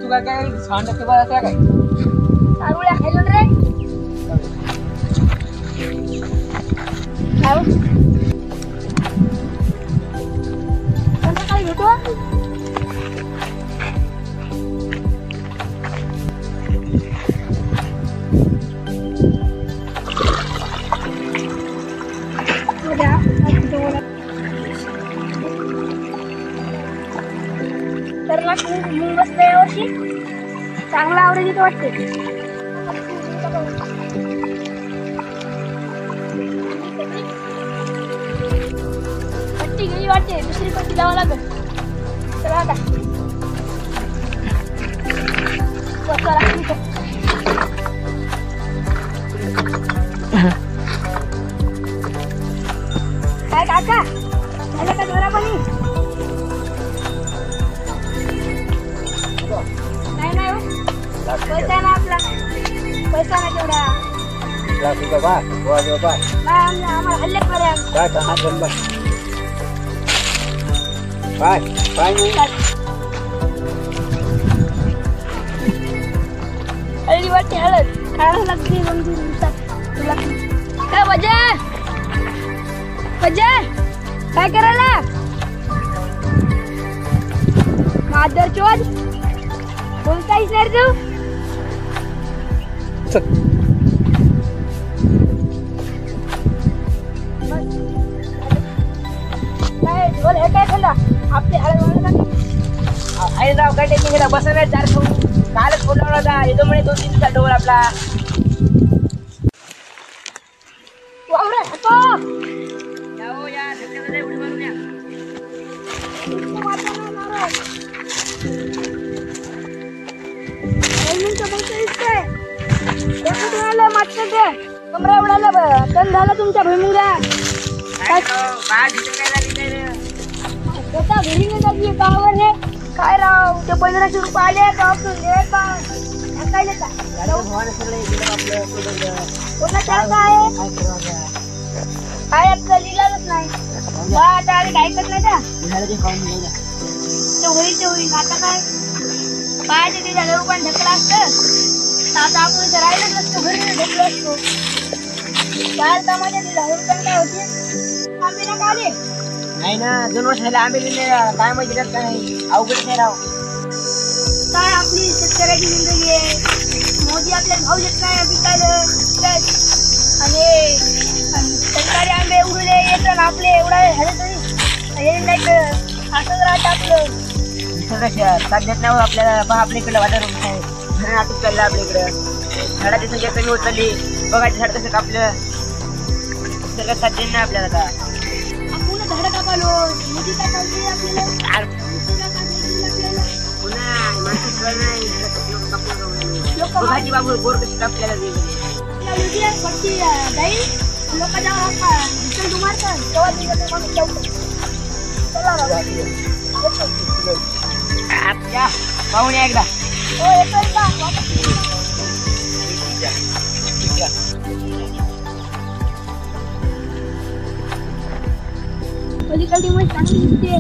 तू काय सांड के बात काय सारुळ्या खायलो रे खाऊ संध्याकाळी भेटू तरला मूग बसले यावर्षी चांगला आवरेज वाटते पट्टी गेली वाटते दुसरी पट्टी लावा लागेल चला आता काय काका झालं का जोरा पाणी नाही नाही पैसा ना आपला पैसा ना तेवढा आम्हाला हल्ले पर्यंत हळदी वाटते हळद काढावं लागते 2-3 दिवसात काय वजन काय करायला मादर चोद बोलतायस नाही तू काय बोल हे काय थंडा आपले हळद आहे राव काय टेकिंग केला बसणार 4 खाऊन कालच फोन लावला होता येतो म्हणे 2-3 दिवसात डोळ आपला वावरे हटो जाओ या सगळ्यांना उडी मारून या कमरा उडाला तण झालं तुमच्या भुईमुंग्या काय झाली काय रे स्वतः घरी नाही लागली गावावर हे काय राव ते 1500 रुपये आले का आपण टाकायले का कोणाच्या काय काय आपलं लिहिलंच नाही आता आधी काय ऐकत नाही का ते होईल आता काय पायाचे ते 1000 रुपये ढकला असतं आता आपण इथं राहिलंच नसतो घरी ढकलो असतो बाहेर कामाच्या 1000 रुपये काय होते आम्ही ना का आले नाही ना 2 वर्ष झाले आम्ही काय माहिती काय अवघड नाही राव काय आपली शेतकऱ्याची जिंदगी आहे मोदी आपल्याला भाव देत नाही विकायला आणि सरकारी आंबे उडले येतात आपले एवढा झाले तरी हे नाही असंच राहतं आपलं साथ देत नाही आपल्याला आपल्याकडे वाटत धरण आटूक चाललं आपल्याकडं झाडाची संख्या कमी होत चालली बघायचं झाड कसं कापलं सगळं साथ देत नाही आपल्याला आता आपण झाडं कापालो मोदी काय काढली आपल्याला पुन्हा माणसं नाही बघायची बाबू गोर कशी कापल्याला लोकांच्या मारतात तेव्हा पाहुणे एकदा पलीकडे चांगली दिसते